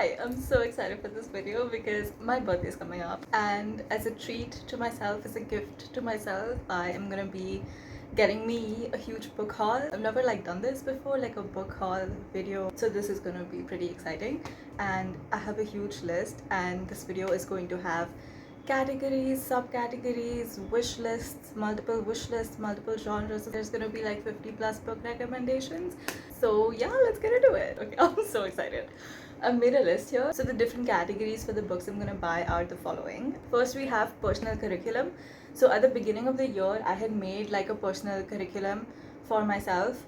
Hi, I'm so excited for this video because my birthday is coming up, and as a treat to myself, as a gift to myself, I am gonna be getting me a huge book haul. I've never done this before, like a book haul video, so this is gonna be pretty exciting. And I have a huge list, and this video is going to have categories, subcategories, wish lists, multiple genres. There's gonna be like 50 plus book recommendations. So yeah, let's get into it. Okay, I'm so excited. I've made a list here. So the different categories for the books I'm gonna buy are the following. First, we have personal curriculum. So at the beginning of the year, I had made like a personal curriculum for myself,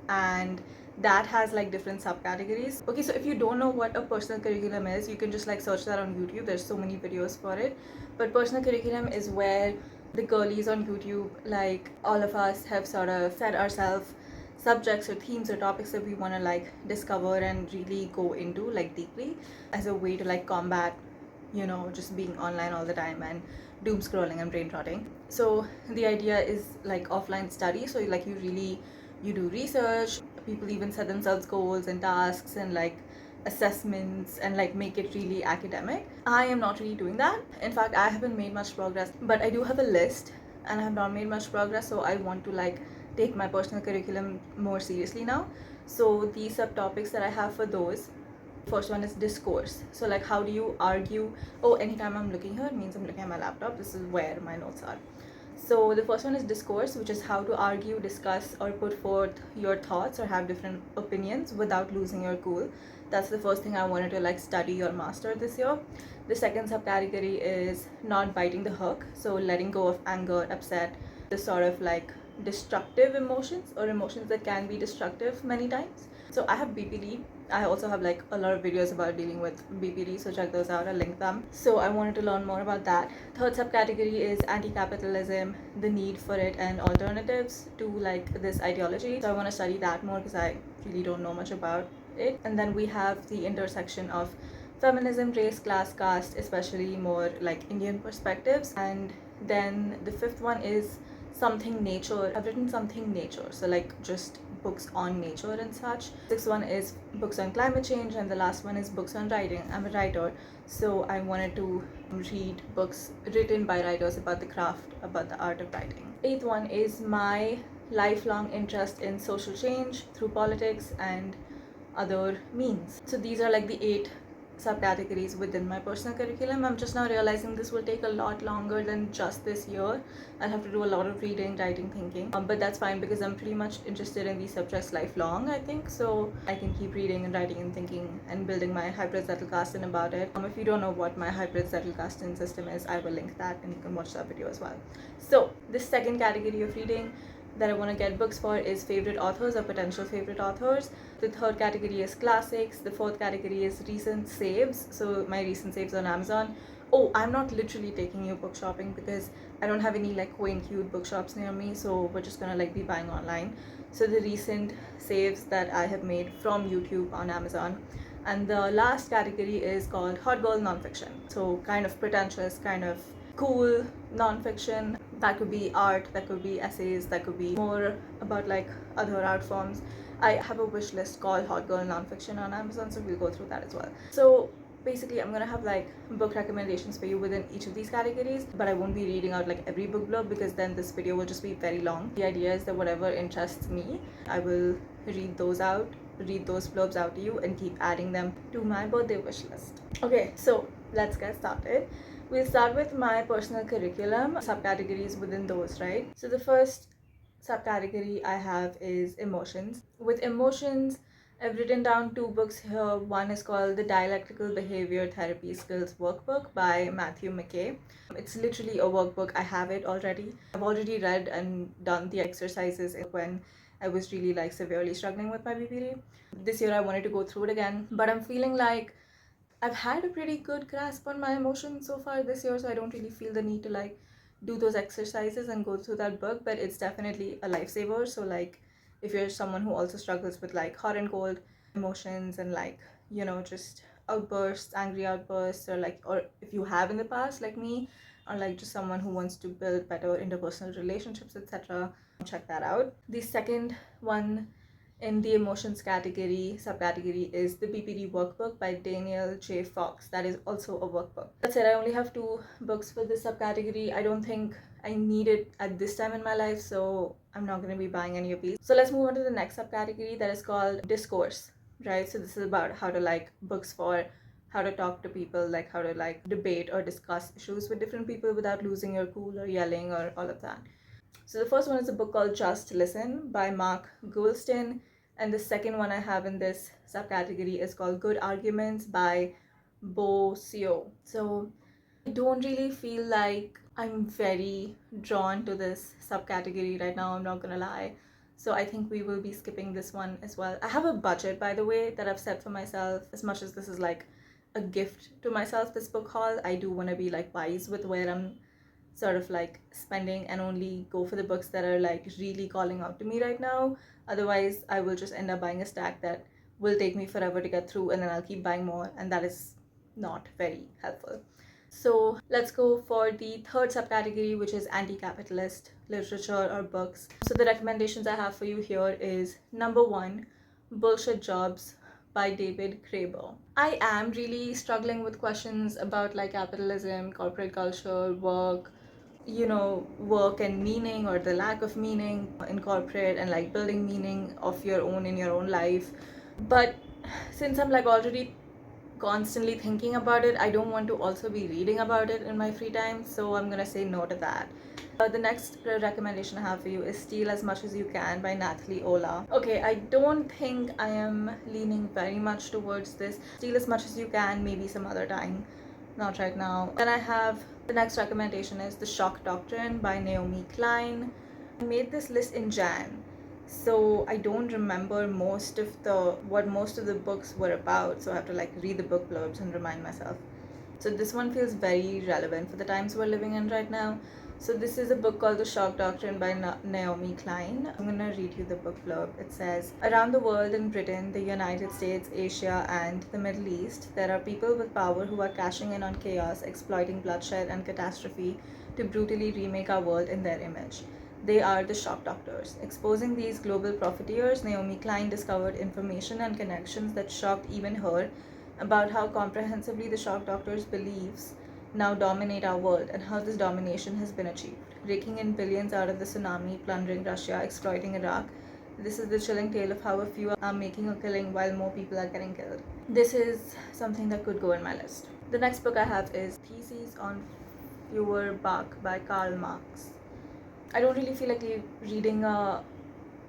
and that has like different subcategories. Okay, so if you don't know what a personal curriculum is, you can just like search that on YouTube. There's so many videos for it. But personal curriculum is where the girlies on YouTube, like all of us, have sort of set ourselves subjects or themes or topics that we want to like discover and really go into like deeply, as a way to like combat, just being online all the time and doom scrolling and brain rotting. So the idea is like offline study. So like you do research. People even set themselves goals and tasks and like assessments and like make it really academic. I am not really doing that. In fact, I haven't made much progress, but I do have a list and I have not made much progress. So I want to like take my personal curriculum more seriously now. So these subtopics that I have for those, first one is discourse. So like, how do you argue? Oh, anytime I'm looking here, it means I'm looking at my laptop. This is where my notes are. So the first one is discourse, which is how to argue, discuss, or put forth your thoughts or have different opinions without losing your cool. That's the first thing I wanted to like study or master this year. The second subcategory is not biting the hook. So letting go of anger, upset, the sort of like destructive emotions or emotions that can be destructive many times. So I have BPD. I also have like a lot of videos about dealing with BPD, so check those out. I'll link them. So I wanted to learn more about that. Third subcategory is anti-capitalism, the need for it, and alternatives to like this ideology. So I want to study that more because I really don't know much about it. And then we have the intersection of feminism, race, class, caste, especially more like Indian perspectives. And then the fifth one is something nature. I've written something nature, so like just books on nature and such. Sixth one is books on climate change, and the last one is books on writing. I'm a writer, so I wanted to read books written by writers about the craft, about the art of writing. Eighth one is my lifelong interest in social change through politics and other means. So these are like the 8 subcategories within my personal curriculum. I'm just now realizing this will take a lot longer than just this year. I'll have to do a lot of reading, writing, thinking, but that's fine because I'm pretty much interested in these subjects lifelong, I think. So I can keep reading and writing and thinking and building my hybrid Zettelkasten about it. If you don't know what my hybrid Zettelkasten system is, I will link that and you can watch that video as well. So the second category of reading that I want to get books for is favorite authors or potential favorite authors. The third category is classics. The fourth category is recent saves. So my recent saves on Amazon. Oh, I'm not literally taking you book shopping because I don't have any like quaint cute bookshops near me, so we're just gonna like be buying online. So the recent saves that I have made from YouTube on Amazon. And the last category is called hot girl nonfiction. So kind of pretentious, kind of cool nonfiction. That could be art, that could be essays, that could be more about like other art forms. I have a wish list called hot girl nonfiction on Amazon, so we'll go through that as well. So basically I'm gonna have like book recommendations for you within each of these categories, but I won't be reading out like every book blurb because then this video will just be very long. The idea is that whatever interests me, I will read those blurbs out to you and keep adding them to my birthday wish list. Okay, so let's get started. We'll start with my personal curriculum, subcategories within those, right? So the first subcategory I have is emotions. With emotions, I've written down 2 books here. One is called The Dialectical Behavior Therapy Skills Workbook by Matthew McKay. It's literally a workbook. I have it already. I've already read and done the exercises when I was really like severely struggling with my BPD. This year I wanted to go through it again, but I'm feeling like I've had a pretty good grasp on my emotions so far this year, so I don't really feel the need to like do those exercises and go through that book, but it's definitely a lifesaver. So like if you're someone who also struggles with like hot and cold emotions and like, just outbursts, angry outbursts, or if you have in the past like me, or like just someone who wants to build better interpersonal relationships, etc., check that out. The second one in the emotions category, subcategory is the BPD workbook by Daniel J. Fox. That is also a workbook. That's it. I only have 2 books for this subcategory. I don't think I need it at this time in my life, so I'm not going to be buying any of these. So let's move on to the next subcategory that is called Discourse, right? So this is about how to like books for how to talk to people, like how to like debate or discuss issues with different people without losing your cool or yelling or all of that. So the first one is a book called Just Listen by Mark Goulston, and the second one I have in this subcategory is called Good Arguments by Bo Seo. So I don't really feel like I'm very drawn to this subcategory right now, I'm not gonna lie. So I think we will be skipping this one as well. I have a budget, by the way, that I've set for myself. As much as this is like a gift to myself, this book haul, I do want to be like wise with where I'm sort of like spending and only go for the books that are like really calling out to me right now. Otherwise, I will just end up buying a stack that will take me forever to get through, and then I'll keep buying more, and that is not very helpful. So let's go for the third subcategory, which is anti-capitalist literature or books. So the recommendations I have for you here is number 1, Bullshit Jobs by David Graeber. I am really struggling with questions about like capitalism, corporate culture, work, work and meaning, or the lack of meaning in corporate, and like building meaning of your own in your own life. But since I'm like already constantly thinking about it, I don't want to also be reading about it in my free time, so I'm gonna say no to that. The next recommendation I have for you is Steal as Much as You Can by Nathalie Ola. Okay, I don't think I am leaning very much towards this. Steal as Much as You Can, maybe some other time, not right now. Then I have the next recommendation is The Shock Doctrine by Naomi Klein. I made this list in Jan, so I don't remember what most of the books were about, so I have to like read the book blurbs and remind myself. So this one feels very relevant for the times we're living in right now. So this is a book called The Shock Doctrine by Naomi Klein. I'm gonna read you the book blurb. It says, around the world, in Britain, the United States, Asia, and the Middle East, there are people with power who are cashing in on chaos, exploiting bloodshed and catastrophe to brutally remake our world in their image. They are the shock doctors. Exposing these global profiteers, Naomi Klein discovered information and connections that shocked even her about how comprehensively the shock doctors' beliefs now dominate our world, and how this domination has been achieved. Raking in billions out of the tsunami, plundering Russia, exploiting Iraq. This is the chilling tale of how a few are making a killing while more people are getting killed. This is something that could go in my list. The next book I have is Theses on Feuerbach by Karl Marx. I don't really feel like reading a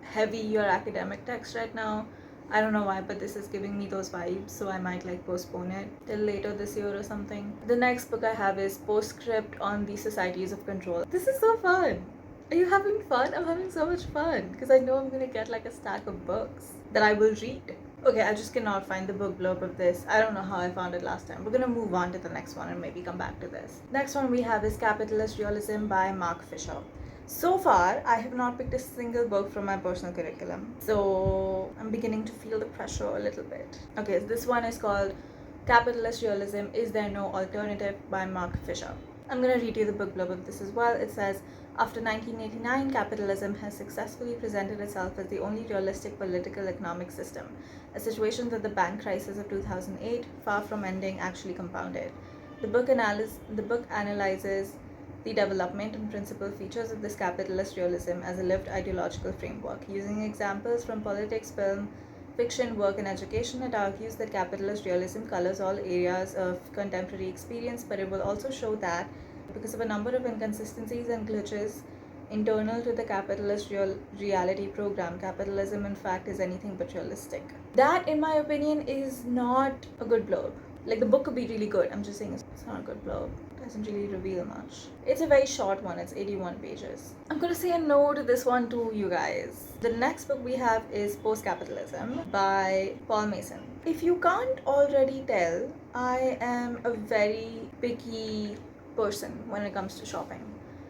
heavy or academic text right now. I don't know why, but this is giving me those vibes, so I might like postpone it till later this year or something. The next book I have is Postscript on the Societies of Control. This is so fun. Are you having fun? I'm having so much fun because I know I'm gonna get like a stack of books that I will read. Okay, I just cannot find the book blurb of this. I don't know how I found it last time. We're gonna move on to the next one and maybe come back to this. Next one we have is Capitalist Realism by Mark Fisher. So far, I have not picked a single book from my personal curriculum, so I'm beginning to feel the pressure a little bit. Okay, so this one is called Capitalist Realism, Is There No Alternative by Mark Fisher. I'm going to read you the book blurb of this as well. It says, after 1989, capitalism has successfully presented itself as the only realistic political economic system, a situation that the bank crisis of 2008, far from ending, actually compounded. The book analyzes the development and principal features of this capitalist realism as a lived ideological framework. Using examples from politics, film, fiction, work, and education, it argues that capitalist realism colors all areas of contemporary experience, but it will also show that, because of a number of inconsistencies and glitches internal to the capitalist reality program, capitalism in fact is anything but realistic. That, in my opinion, is not a good blurb. Like, the book could be really good. I'm just saying it's not a good blurb. It doesn't really reveal much. It's a very short one. It's 81 pages. I'm gonna say a no to this one too, you guys. The next book we have is Post-Capitalism by Paul Mason. If you can't already tell, I am a very picky person when it comes to shopping.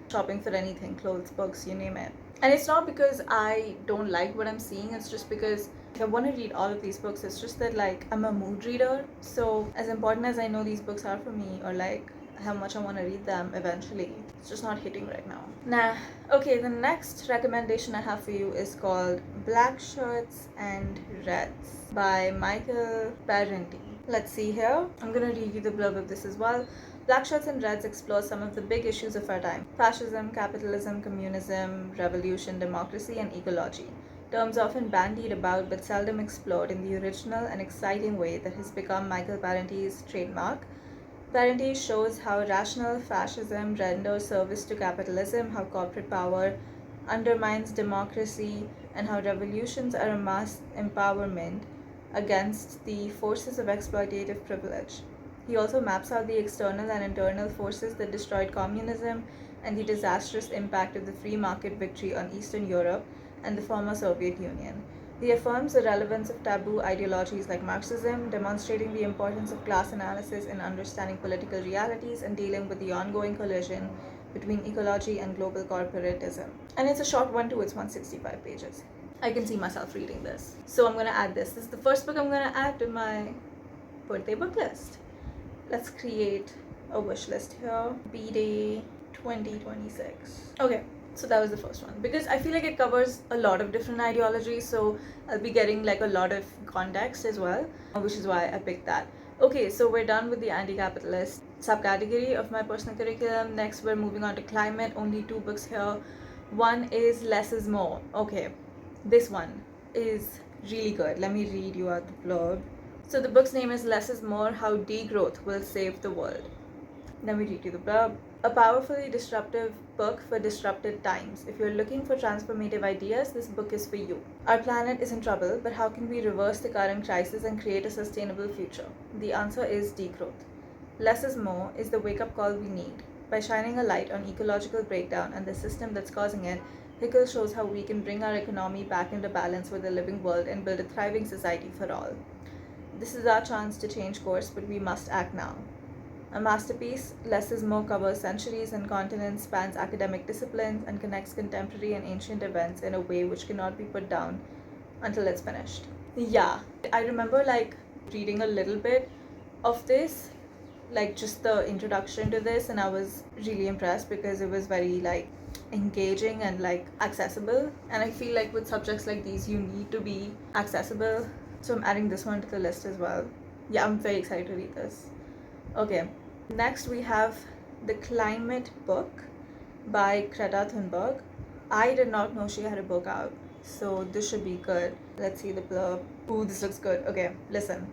Shopping for anything, clothes, books, you name it. And it's not because I don't like what I'm seeing, it's just because I want to read all of these books. It's just that like I'm a mood reader, so as important as I know these books are for me, or like how much I want to read them eventually. It's just not hitting right now. Nah. Okay, the next recommendation I have for you is called Black Shirts and Reds by Michael Parenti. Let's see here. I'm gonna read you the blurb of this as well. Black Shirts and Reds explore some of the big issues of our time: fascism, capitalism, communism, revolution, democracy, and ecology. Terms often bandied about but seldom explored in the original and exciting way that has become Michael Parenti's trademark. Parenti shows how rational fascism renders service to capitalism, how corporate power undermines democracy, and how revolutions are a mass empowerment against the forces of exploitative privilege. He also maps out the external and internal forces that destroyed communism and the disastrous impact of the free market victory on Eastern Europe and the former Soviet Union. He affirms the relevance of taboo ideologies like Marxism, demonstrating the importance of class analysis in understanding political realities and dealing with the ongoing collision between ecology and global corporatism. And it's a short one too, it's 165 pages. I can see myself reading this. So I'm gonna add this. This is the first book I'm gonna add to my birthday book list. Let's create a wish list here. B-Day 2026. Okay. So that was the first one, because I feel like it covers a lot of different ideologies, so I'll be getting like a lot of context as well, which is why I picked that. Okay, so we're done with the anti-capitalist subcategory of my personal curriculum. Next, we're moving on to climate. Only 2 books here. One is Less is More. Okay, this one is really good. Let me read you out the blurb. So the book's name is Less is More: How Degrowth Will Save the World. Let me read you the blurb. A powerfully disruptive book for disrupted times. If you're looking for transformative ideas, this book is for you. Our planet is in trouble, but how can we reverse the current crisis and create a sustainable future? The answer is degrowth. Less is More is the wake-up call we need. By shining a light on ecological breakdown and the system that's causing it, Hickle shows how we can bring our economy back into balance with the living world and build a thriving society for all. This is our chance to change course, but we must act now. A masterpiece, Less is More covers centuries and continents, spans academic disciplines, and connects contemporary and ancient events in a way which cannot be put down until it's finished. Yeah, I remember like reading a little bit of this, like just the introduction to this, and I was really impressed because it was very like engaging and like accessible. And I feel like with subjects like these, you need to be accessible. So I'm adding this one to the list as well. Yeah, I'm very excited to read this. Okay, next we have The Climate Book by Greta Thunberg. I did not know she had a book out, so this should be good. Let's see the blurb. Ooh, this looks good. Okay, listen.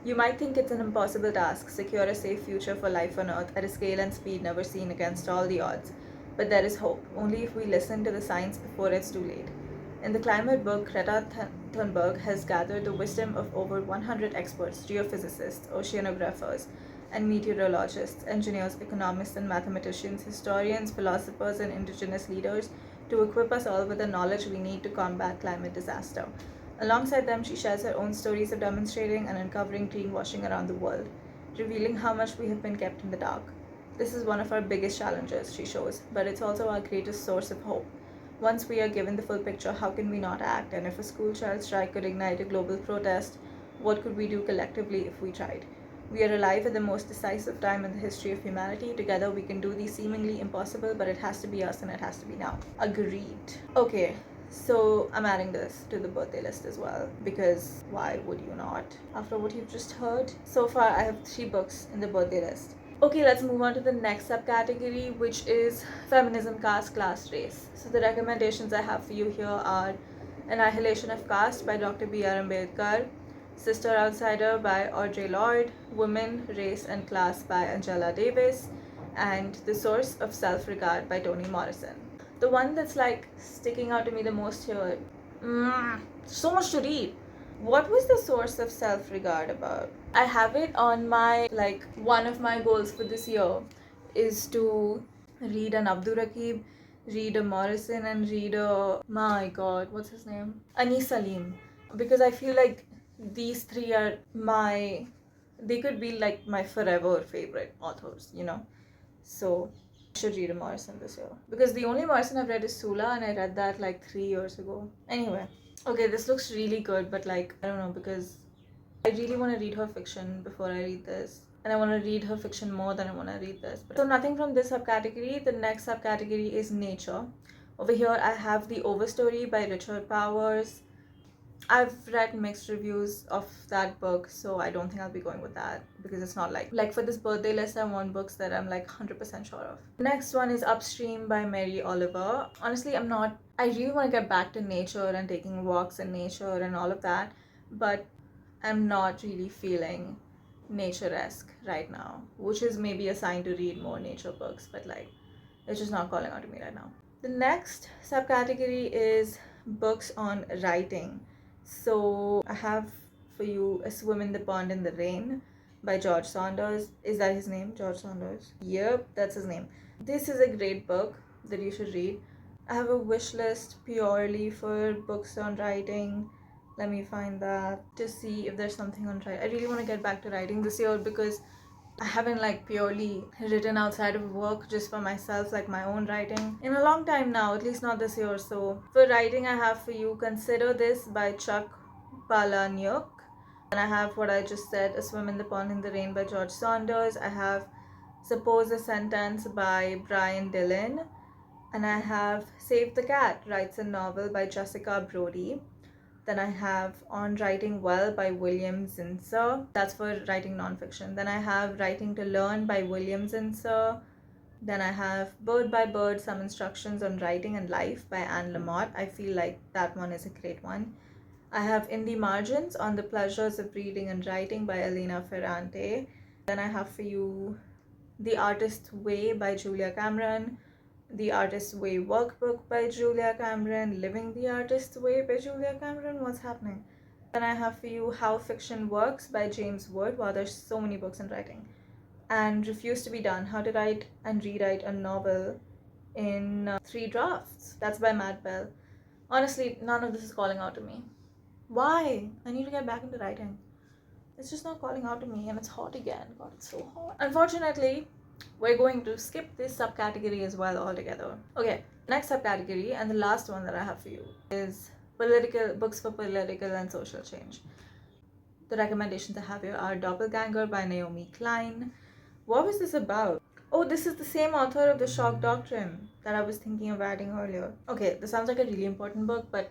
You might think it's an impossible task, secure a safe future for life on Earth at a scale and speed never seen against all the odds. But there is hope, only if we listen to the science before it's too late. In the climate book, Greta Thunberg has gathered the wisdom of over 100 experts, geophysicists, oceanographers, and meteorologists, engineers, economists, and mathematicians, historians, philosophers, and indigenous leaders to equip us all with the knowledge we need to combat climate disaster. Alongside them, she shares her own stories of demonstrating and uncovering greenwashing around the world, revealing how much we have been kept in the dark. This is one of our biggest challenges, she shows, but it's also our greatest source of hope. Once we are given the full picture, how can we not act? And if a school child strike could ignite a global protest, what could we do collectively if we tried? We are alive at the most decisive time in the history of humanity. Together we can do the seemingly impossible, but it has to be us and it has to be now. Agreed. Okay, so I'm adding this to the birthday list as well, because why would you not? After what you've just heard. So far I have 3 books in the birthday list. Okay, let's move on to the next subcategory, which is Feminism, Caste, Class, Race. So the recommendations I have for you here are Annihilation of Caste by Dr. B.R. Ambedkar, Sister Outsider by Audre Lorde, Women, Race and Class by Angela Davis, and The Source of Self-Regard by Toni Morrison. The one that's like sticking out to me the most here, so much to read. What was The Source of Self-Regard about? I have it on my, like, one of my goals for this year is to read an Abdur Rakib, read a Morrison, and read a, my god, what's his name? Anis Salim. Because I feel like these 3 are they could be like my forever favorite authors, you know? So I should read a Morrison this year. Because the only Morrison I've read is Sula, and I read that like 3 years ago. Anyway, okay, this looks really good, but like, I don't know, because I really want to read her fiction before I read this. and I want to read her fiction more than I want to read this. So nothing from this subcategory. The next subcategory is nature. Over here I have The Overstory by Richard Powers. I've read mixed reviews of that book, so I don't think I'll be going with that because it's not like for this birthday list I want books that I'm like 100% sure of. Next one is Upstream by Mary Oliver. Honestly, I really want to get back to nature and taking walks in nature and all of that, but I'm not really feeling nature-esque right now, which is maybe a sign to read more nature books, but like it's just not calling out to me right now. The next subcategory is books on writing. So I have for you A Swim in the Pond in the Rain by George Saunders. Is that his name? George Saunders? Yep, that's his name. This is a great book that you should read. I have a wish list purely for books on writing. Let me find that to see if there's something on writing. I really want to get back to writing this year because I haven't like purely written outside of work just for myself, like my own writing, in a long time now, at least not this year. So for writing I have for you Consider This by Chuck Palahniuk. And I have what I just said, A Swim in the Pond in the Rain by George Saunders. I have Suppose a Sentence by Brian Dillon. And I have Save the Cat, writes a novel by Jessica Brody. Then I have On Writing Well by William Zinsser. That's for writing nonfiction. Then I have Writing to Learn by William Zinsser. Then I have Bird by Bird, Some Instructions on Writing and Life by Anne Lamott. I feel like that one is a great one. I have In the Margins, On the Pleasures of Reading and Writing by Elena Ferrante. Then I have for you The Artist's Way by Julia Cameron. The Artist's Way Workbook by Julia Cameron. Living the Artist's Way by Julia Cameron. What's happening? Then I have for you How Fiction Works by James Wood. Wow, there's so many books in writing. And Refuse to Be Done, How to Write and Rewrite a Novel in 3 Drafts. That's by Matt Bell. Honestly, none of this is calling out to me. Why? I need to get back into writing. It's just not calling out to me, and it's hot again. God, it's so hot. Unfortunately, we're going to skip this subcategory as well altogether. Okay, next subcategory and the last one that I have for you is books for political and social change. The recommendations I have here are Doppelganger by Naomi Klein. What was this about? Oh, this is the same author of The Shock Doctrine that I was thinking of adding earlier. Okay, this sounds like a really important book, but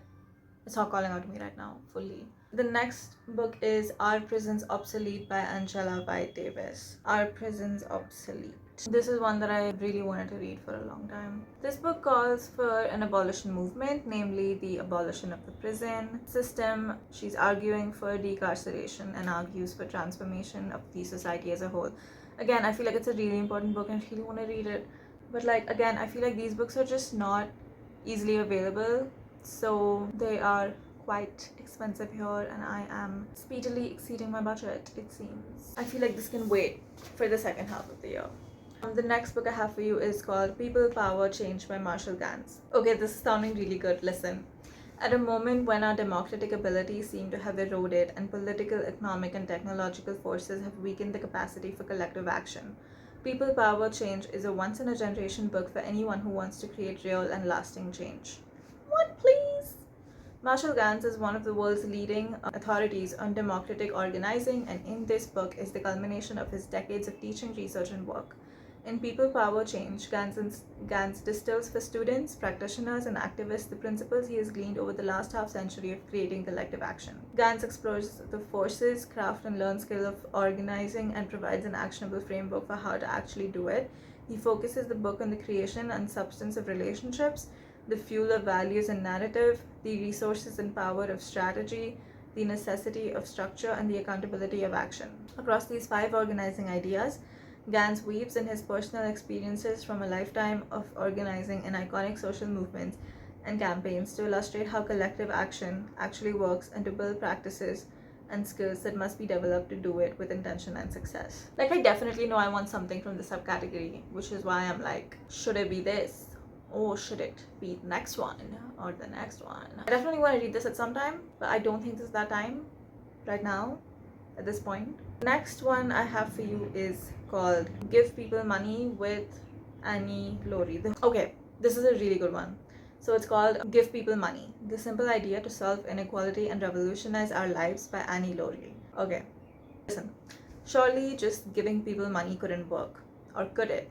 it's not calling out to me right now fully. The next book is Are Prisons Obsolete by Angela White Davis. Are Prisons Obsolete? This is one that I really wanted to read for a long time. This book calls for an abolition movement, namely the abolition of the prison system. She's arguing for decarceration and argues for transformation of the society as a whole. Again, I feel like it's a really important book and I really want to read it. But like, again, I feel like these books are just not easily available. So they are quite expensive here and I am speedily exceeding my budget, it seems. I feel like this can wait for the second half of the year. The next book I have for you is called People, Power, Change by Marshall Gans. Okay, this is sounding really good. Listen. At a moment when our democratic abilities seem to have eroded and political, economic, and technological forces have weakened the capacity for collective action, People, Power, Change is a once-in-a-generation book for anyone who wants to create real and lasting change. What, please? Marshall Gans is one of the world's leading authorities on democratic organizing, and in this book is the culmination of his decades of teaching, research, and work. In People, Power, Change, Gans distills for students, practitioners, and activists the principles he has gleaned over the last half-century of creating collective action. Gans explores the forces, craft, and learn skill of organizing and provides an actionable framework for how to actually do it. He focuses the book on the creation and substance of relationships, the fuel of values and narrative, the resources and power of strategy, the necessity of structure, and the accountability of action. Across these 5 organizing ideas, Gans weaves in his personal experiences from a lifetime of organizing in iconic social movements and campaigns to illustrate how collective action actually works and to build practices and skills that must be developed to do it with intention and success. Like, I definitely know I want something from the subcategory, which is why I'm like, should it be this? Or should it be the next one or the next one? I definitely want to read this at some time, but I don't think this is that time right now at this point. Next one I have for you is called Give People Money with Annie Laurie. Okay, this is a really good one. So it's called Give People Money, the simple idea to solve inequality and revolutionize our lives by Annie Laurie. Okay, listen. Surely just giving people money couldn't work. Or could it?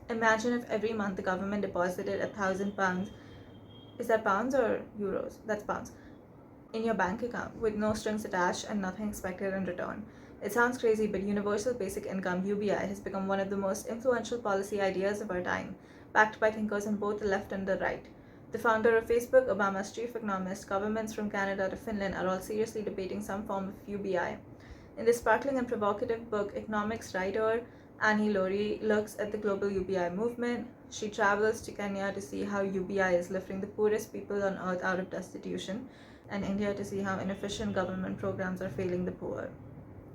Imagine if every month the government deposited £1,000. Is that pounds or euros? That's pounds. In your bank account with no strings attached and nothing expected in return. It sounds crazy, but Universal Basic Income (UBI) has become one of the most influential policy ideas of our time, backed by thinkers on both the left and the right. The founder of Facebook, Obama's chief economist, governments from Canada to Finland are all seriously debating some form of UBI. In this sparkling and provocative book, economics writer Annie Laurie looks at the global UBI movement. She travels to Kenya to see how UBI is lifting the poorest people on earth out of destitution, and India to see how inefficient government programs are failing the poor.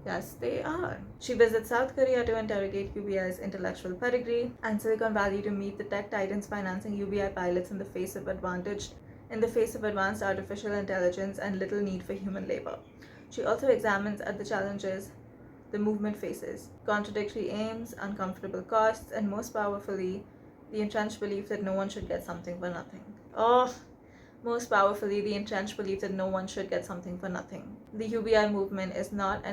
Yes, they are. She visits South Korea to interrogate UBI's intellectual pedigree, and Silicon Valley to meet the tech titans financing UBI pilots in the face of advanced artificial intelligence and little need for human labor. She also examines at the challenges the movement faces: contradictory aims, uncomfortable costs, and most powerfully, the entrenched belief that no one should get something for nothing. Most powerfully, the entrenched belief that no one should get something for nothing. The UBI movement is not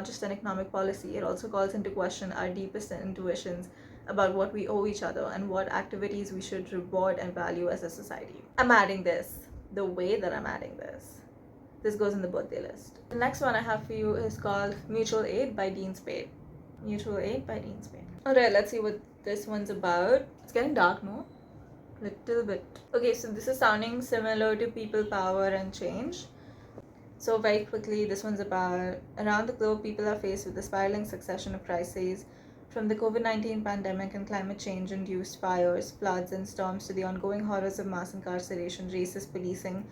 just an economic policy. It also calls into question our deepest intuitions about what we owe each other and what activities we should reward and value as a society. I'm adding this. The way that I'm adding this. This goes in the birthday list. The next one I have for you is called Mutual Aid by Dean Spade. Mutual Aid by Dean Spade. Alright, let's see what this one's about. It's getting dark, no? Little bit. Okay, so this is sounding similar to People, Power and Change. So very quickly, this one's about around the globe, people are faced with a spiraling succession of crises, from the COVID-19 pandemic and climate change-induced fires, floods and storms to the ongoing horrors of mass incarceration, racist policing,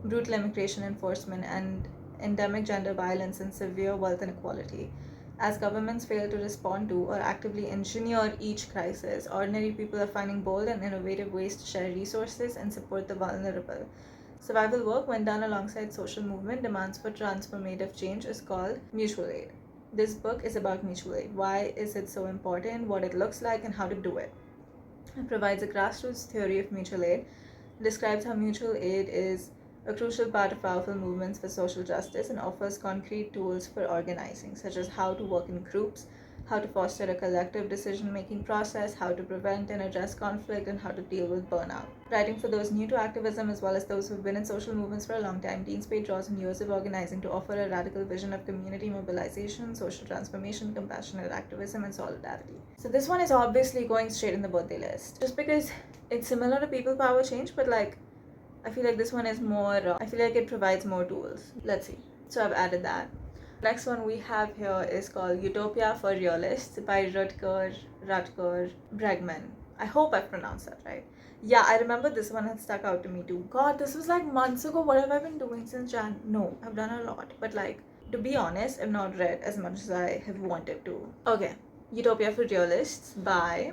brutal immigration enforcement, and endemic gender violence and severe wealth inequality. As governments fail to respond to or actively engineer each crisis, ordinary people are finding bold and innovative ways to share resources and support the vulnerable. Survival work, when done alongside social movement demands for transformative change, is called mutual aid. This book is about mutual aid. Why is it so important, what it looks like, and how to do it. It provides a grassroots theory of mutual aid, describes how mutual aid is a crucial part of powerful movements for social justice, and offers concrete tools for organizing, such as how to work in groups, how to foster a collective decision-making process, how to prevent and address conflict, and how to deal with burnout. Writing for those new to activism as well as those who've been in social movements for a long time, Dean Spade draws on years of organizing to offer a radical vision of community mobilization, social transformation, compassionate activism, and solidarity. So this one is obviously going straight in the birthday list, just because it's similar to People, Power, Change, but I feel like this one is more, I feel like it provides more tools. Let's see. So I've added that. Next one we have here is called Utopia for Realists by Rutger Bregman. I hope I pronounced that right. Yeah, I remember this one had stuck out to me too. God, this was like months ago. What have I been doing since Jan? No, I've done a lot. But to be honest, I've not read as much as I have wanted to. Okay, Utopia for Realists by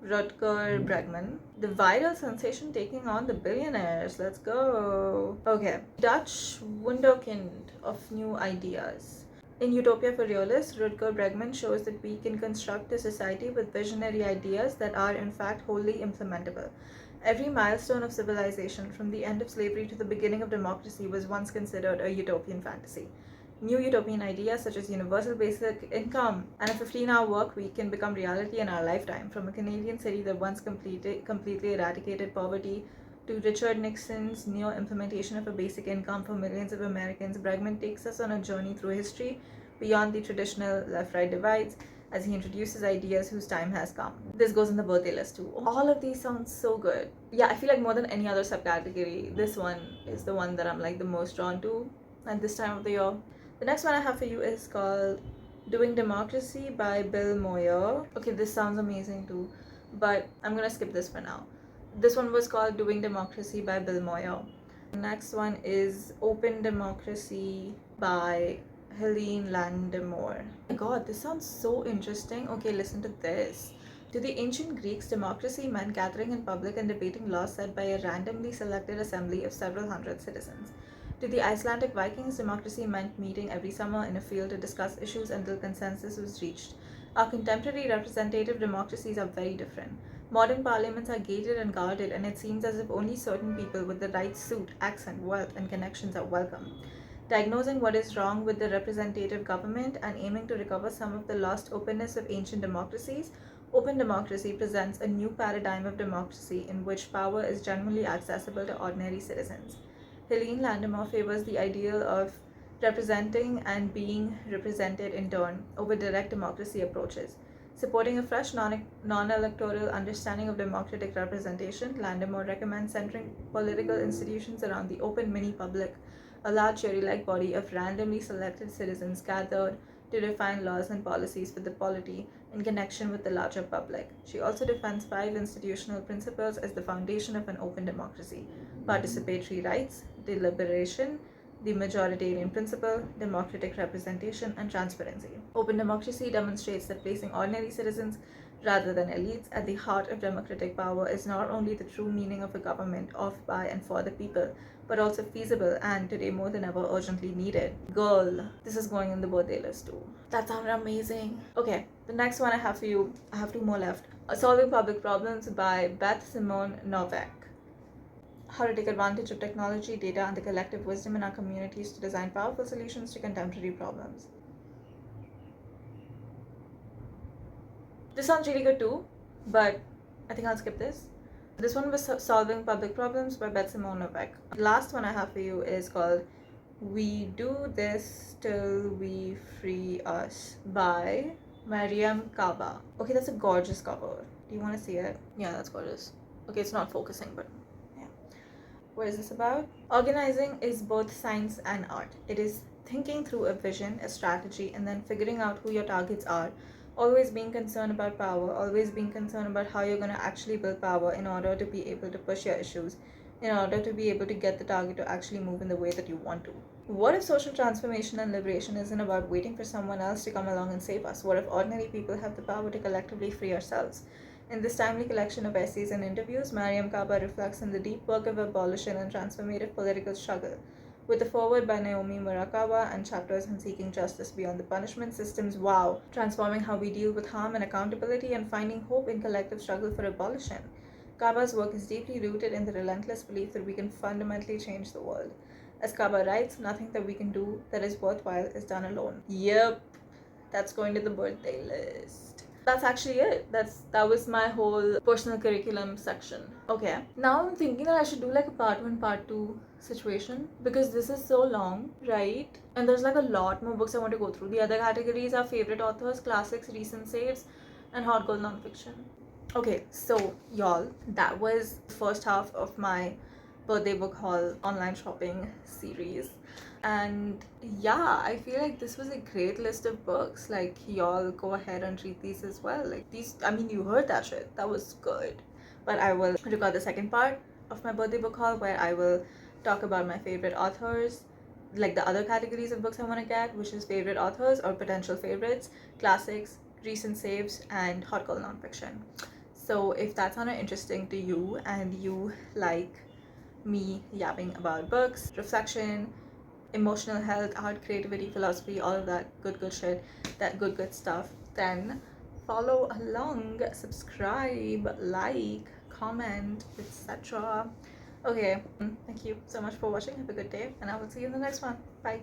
Rutger Bregman. The viral sensation taking on the billionaires. Let's go. Okay. Dutch wunderkind of new ideas. In Utopia for Realists, Rutger Bregman shows that we can construct a society with visionary ideas that are in fact wholly implementable. Every milestone of civilization, from the end of slavery to the beginning of democracy, was once considered a utopian fantasy. New utopian ideas such as universal basic income and a 15-hour work week can become reality in our lifetime. From a Canadian city that once completely eradicated poverty to Richard Nixon's near implementation of a basic income for millions of Americans, Bregman takes us on a journey through history beyond the traditional left-right divides as he introduces ideas whose time has come. This goes in the birthday list too. All of these sound so good. Yeah, I feel like more than any other subcategory, this one is the one that I'm the most drawn to at this time of the year. The next one I have for you is called Doing Democracy by Bill Moyer. Okay, this sounds amazing too, but I'm gonna skip this for now. This one was called Doing Democracy by Bill Moyer. The next one is Open Democracy by Helene Landemore. Oh my god, this sounds so interesting. Okay, listen to this. To the ancient Greeks, democracy meant gathering in public and debating laws set by a randomly selected assembly of several hundred citizens. To the Icelandic Vikings, democracy meant meeting every summer in a field to discuss issues until consensus was reached. Our contemporary representative democracies are very different. Modern parliaments are gated and guarded, and it seems as if only certain people with the right suit, accent, wealth, and connections are welcome. diagnosing what is wrong with the representative government and aiming to recover some of the lost openness of ancient democracies. Open democracy presents a new paradigm of democracy in which power is generally accessible to ordinary citizens. Helene Landemore favors the ideal of representing and being represented in turn over direct democracy approaches. Supporting a fresh non-electoral understanding of democratic representation, Landemore recommends centering political institutions around the open mini-public, a large jury-like body of randomly selected citizens gathered to define laws and policies for the polity in connection with the larger public. She also defends 5 institutional principles as the foundation of an open democracy: participatory rights, deliberation, the majoritarian principle, democratic representation, and transparency. Open democracy demonstrates that placing ordinary citizens rather than elites at the heart of democratic power is not only the true meaning of a government of, by, and for the people, but also feasible and today more than ever urgently needed. Girl, this is going in the birthday list too. That sounded amazing. Okay, the next one I have for you, I have 2 more left. Solving Public Problems by Beth Simone Novak. How to take advantage of technology, data, and the collective wisdom in our communities to design powerful solutions to contemporary problems. This sounds really good too, but I think I'll skip this. This one was Solving Public Problems by Beth Simone Novak. The last one I have for you is called We Do This Till We Free Us by Mariam Kaba. Okay, that's a gorgeous cover. Do you want to see it? Yeah, that's gorgeous. Okay, it's not focusing, but yeah. What is this about? Organizing is both science and art. It is thinking through a vision, a strategy, and then figuring out who your targets are. Always being concerned about power, always being concerned about how you're going to actually build power in order to be able to push your issues, in order to be able to get the target to actually move in the way that you want to. What if social transformation and liberation isn't about waiting for someone else to come along and save us? What if ordinary people have the power to collectively free ourselves? In this timely collection of essays and interviews, Mariam Kaba reflects on the deep work of abolition and transformative political struggle, with a foreword by Naomi Murakawa and chapters on seeking justice beyond the punishment systems. Wow! Transforming how we deal with harm and accountability and finding hope in collective struggle for abolition. Kaba's work is deeply rooted in the relentless belief that we can fundamentally change the world. As Kaba writes, nothing that we can do that is worthwhile is done alone. Yep, that's going to the birthday list. That's actually it. That was my whole personal curriculum section. Okay, now I'm thinking that I should do like a part 1, part 2 situation, because this is so long, right? And there's like a lot more books I want to go through. The other categories are favorite authors, classics, recent saves, and hard gold nonfiction. Okay, so y'all, that was the first half of my birthday book haul online shopping series. And yeah, I feel like this was a great list of books. Like, y'all go ahead and read these as well. Like, these, I mean, you heard that shit. That was good. But I will record the second part of my birthday book haul where I will talk about my favorite authors, like the other categories of books I want to get, which is favorite authors or potential favorites, classics, recent saves, and hot girl nonfiction. So if that sounded interesting to you and you like me yapping about books, reflection, emotional health, art, creativity, philosophy, all of that good shit, that good stuff, then follow along, subscribe, like, comment, etc. Okay, thank you so much for watching. Have a good day, and I will see you in the next one. Bye.